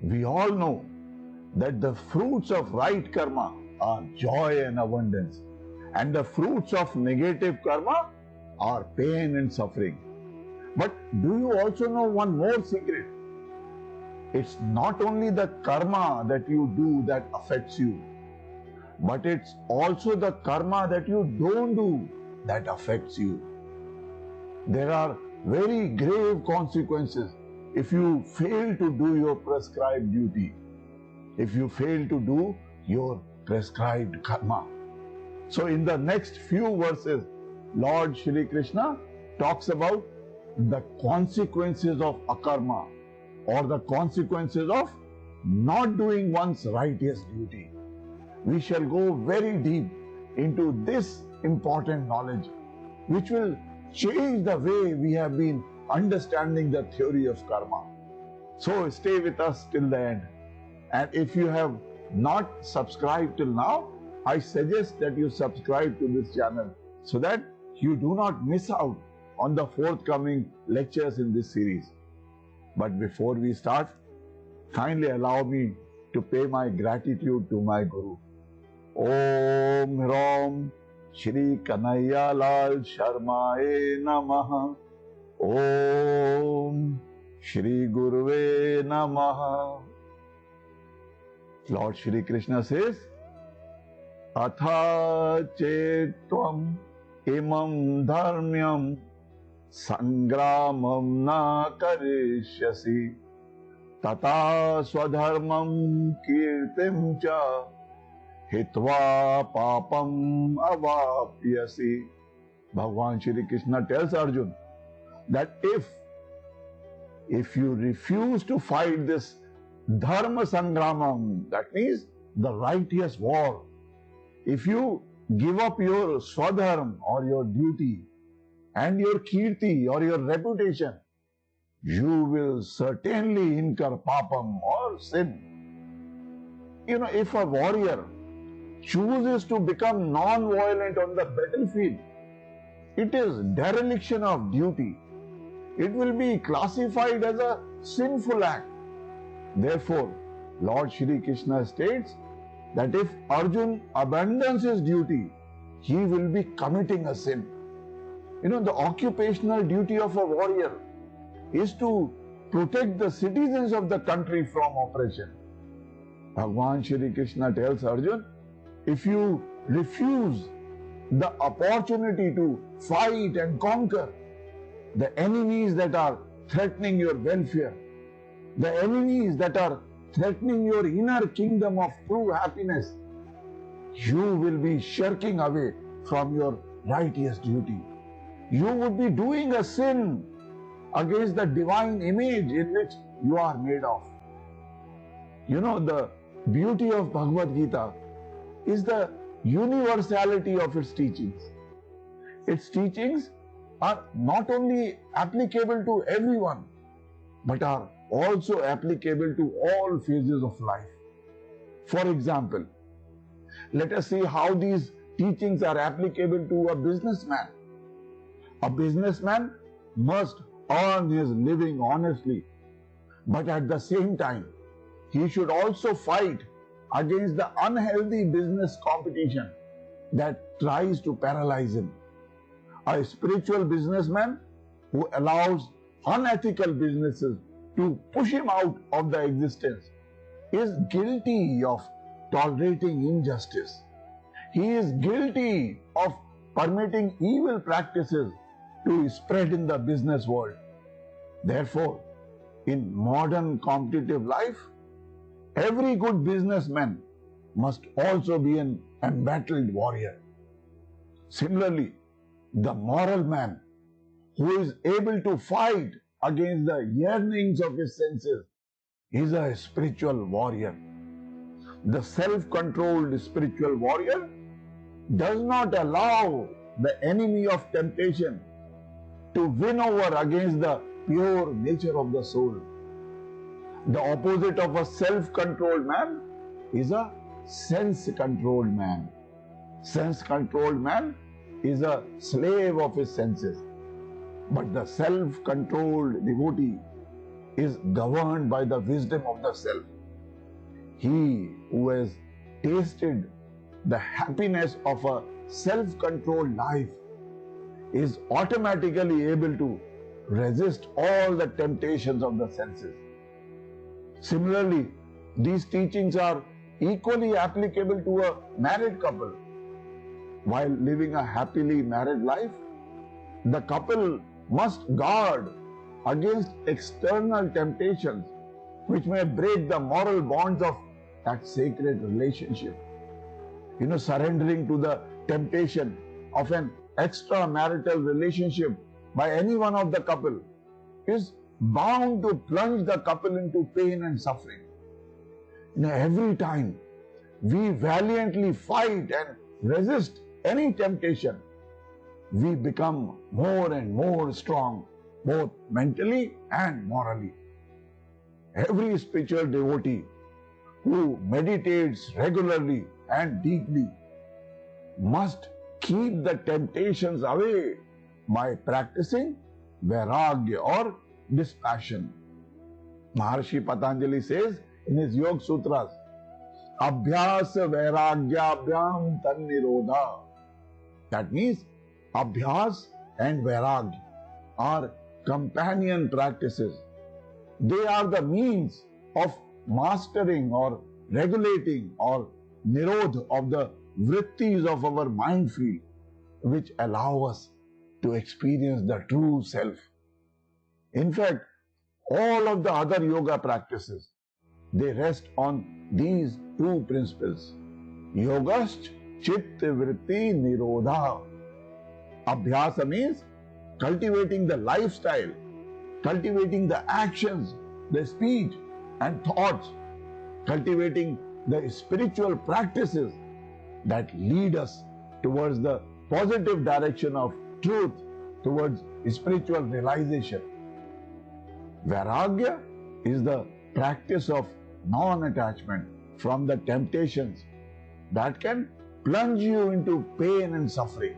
We all know that the fruits of right karma are joy and abundance, and the fruits of negative karma are pain and suffering. But do you also know one more secret? It's not only the karma that you do that affects you, but it's also the karma that you don't do that affects you. There are very grave consequences if you fail to do your prescribed duty, if you fail to do your prescribed karma. So in the next few verses, Lord Shri Krishna talks about the consequences of akarma, or the consequences of not doing one's righteous duty. We shall go very deep into this important knowledge, which will change the way we have been understanding the theory of karma. So stay with us till the end. And if you have not subscribed till now, I suggest that you subscribe to this channel so that you do not miss out on the forthcoming lectures in this series. But before we start, kindly allow me to pay my gratitude to my Guru. Om Ram Shri Kanhaiya Lal Sharmaye Namaha. Om Shri Guruve Namaha. Lord Shri Krishna says, Atha chetvam imam dharmyam sangramam na karishyasi tata swadharmam kirtim cha hitva papam avapyasi. Bhagavan Shri Krishna tells Arjuna that if you refuse to fight this dharma sangramam, that means the righteous war, if you give up your swadharma or your duty and your kirti or your reputation, you will certainly incur papam or sin. You know, if a warrior chooses to become non-violent on the battlefield, it is dereliction of duty. It will be classified as a sinful act. Therefore, Lord Shri Krishna states that if Arjuna abandons his duty, he will be committing a sin. You know, the occupational duty of a warrior is to protect the citizens of the country from oppression. Bhagavan Shri Krishna tells Arjuna, if you refuse the opportunity to fight and conquer the enemies that are threatening your welfare, the enemies that are threatening your inner kingdom of true happiness, you will be shirking away from your righteous duty. You would be doing a sin against the divine image in which you are made of. You know, the beauty of Bhagavad Gita is the universality of its teachings. Its teachings are not only applicable to everyone, but are also applicable to all phases of life. For example, let us see how these teachings are applicable to a businessman. A businessman must earn his living honestly, but at the same time, he should also fight against the unhealthy business competition that tries to paralyze him. A spiritual businessman who allows unethical businesses to push him out of the existence is guilty of tolerating injustice. He is guilty of permitting evil practices to spread in the business world. Therefore, in modern competitive life, every good businessman must also be an embattled warrior. Similarly, the moral man who is able to fight against the yearnings of his senses is a spiritual warrior. The self-controlled spiritual warrior does not allow the enemy of temptation to win over against the pure nature of the soul. The opposite of a self-controlled man is a sense-controlled man. Sense-controlled man is a slave of his senses. But the self-controlled devotee is governed by the wisdom of the self. He who has tasted the happiness of a self-controlled life is automatically able to resist all the temptations of the senses. Similarly, these teachings are equally applicable to a married couple. While living a happily married life, the couple must guard against external temptations which may break the moral bonds of that sacred relationship. Surrendering to the temptation of an extramarital relationship by any one of the couple is bound to plunge the couple into pain and suffering. Every time we valiantly fight and resist any temptation, we become more and more strong, both mentally and morally. Every spiritual devotee who meditates regularly and deeply must keep the temptations away by practicing vairagya or dispassion. Maharshi Patanjali says in his Yoga Sutras, Abhyas vairagyabhyam tan nirodha. That means Abhyas and Vairagya are companion practices. They are the means of mastering or regulating or nirodha of the vrittis of our mind field, which allow us to experience the true self. In fact, all of the other yoga practices, they rest on these two principles. Yogascha vritti nirodha. Abhyasa means cultivating the lifestyle, cultivating the actions, the speech and thoughts, cultivating the spiritual practices that lead us towards the positive direction of truth, towards spiritual realization. Vairagya is the practice of non-attachment from the temptations that can plunge you into pain and suffering.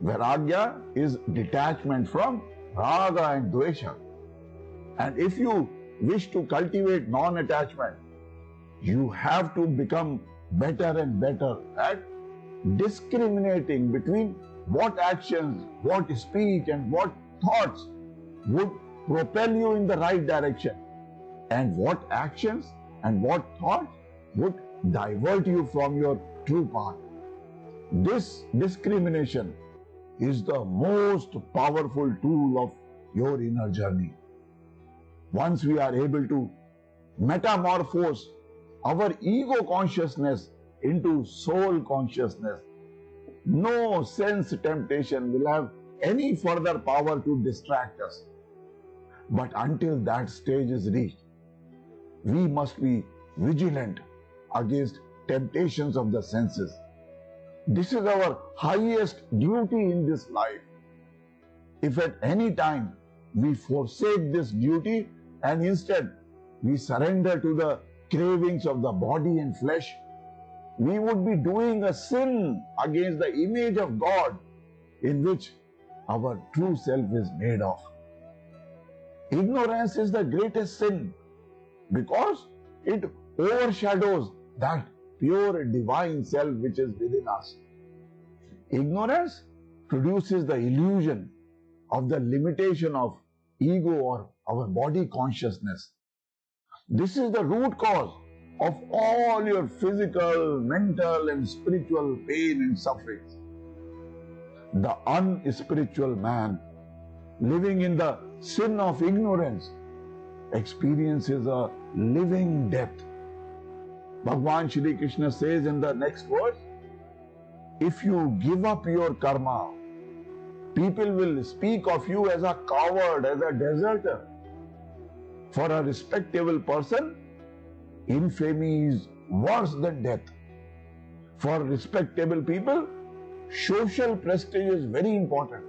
Vairagya is detachment from raga and dvesha. And if you wish to cultivate non-attachment, you have to become better and better at discriminating between what actions, what speech and what thoughts would propel you in the right direction and what actions and what thoughts would divert you from your true path. This discrimination is the most powerful tool of your inner journey. Once we are able to metamorphose our ego consciousness into soul consciousness, no sense temptation will have any further power to distract us. But until that stage is reached, we must be vigilant against temptations of the senses. This is our highest duty in this life. If at any time we forsake this duty and instead we surrender to the cravings of the body and flesh, we would be doing a sin against the image of God in which our true self is made of. Ignorance is the greatest sin because it overshadows that pure divine self which is within us. Ignorance produces the illusion of the limitation of ego or our body consciousness. This is the root cause of all your physical, mental and spiritual pain and sufferings. The unspiritual man living in the sin of ignorance experiences a living death. Bhagavan Shri Krishna says in the next verse, if you give up your karma, people will speak of you as a coward, as a deserter. For a respectable person, infamy is worse than death. For respectable people, social prestige is very important.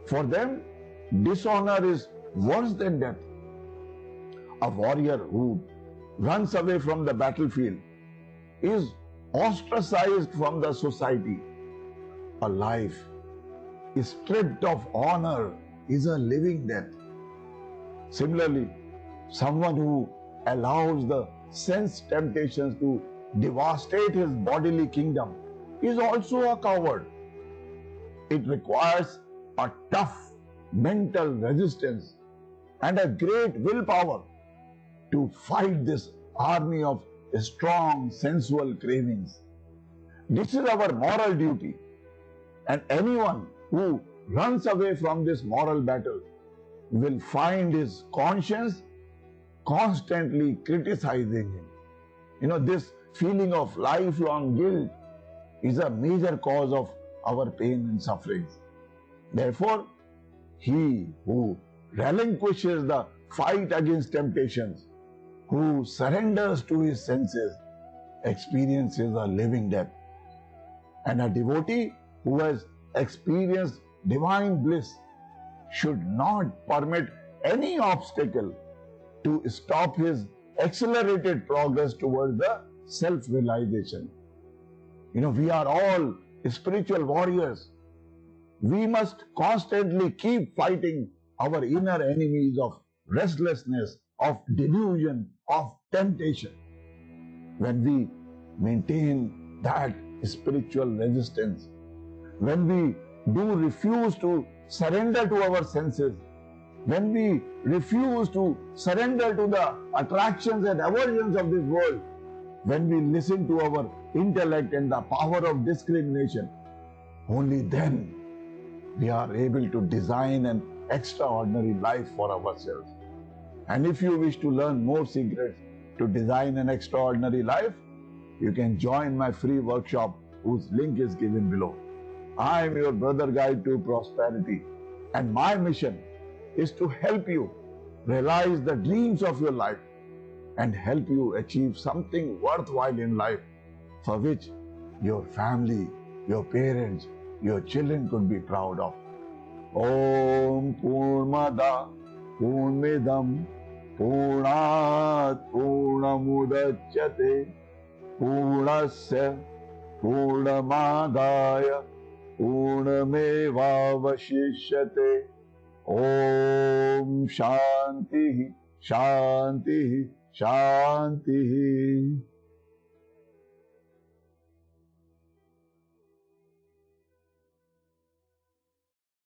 For them, dishonor is worse than death. A warrior who runs away from the battlefield is ostracized from the society. A life stripped of honor is a living death. Similarly, Someone who allows the sense temptations to devastate his bodily kingdom is also a coward. It requires a tough mental resistance and a great willpower to fight this army of strong sensual cravings. This is our moral duty, and anyone who runs away from this moral battle will find his conscience constantly criticizing him. This feeling of lifelong guilt is a major cause of our pain and sufferings. Therefore, he who relinquishes the fight against temptations, who surrenders to his senses, experiences a living death. And a devotee who has experienced divine bliss should not permit any obstacle to stop his accelerated progress towards the self-realization. We are all spiritual warriors. We must constantly keep fighting our inner enemies of restlessness, of delusion, of temptation. When we maintain that spiritual resistance, when we do refuse to surrender to our senses, when we refuse to surrender to the attractions and aversions of this world, when we listen to our intellect and the power of discrimination, only then we are able to design an extraordinary life for ourselves. And if you wish to learn more secrets to design an extraordinary life, you can join my free workshop whose link is given below. I am your brother guide to prosperity, and my mission is to help you realize the dreams of your life and help you achieve something worthwhile in life for which your family, your parents, your children could be proud of. Om Purnamada Purnamidam Purnat Purnamudachyate Purnasya Purnamadaya Purnamevavashishyate. Om Shanti Shanti Shanti.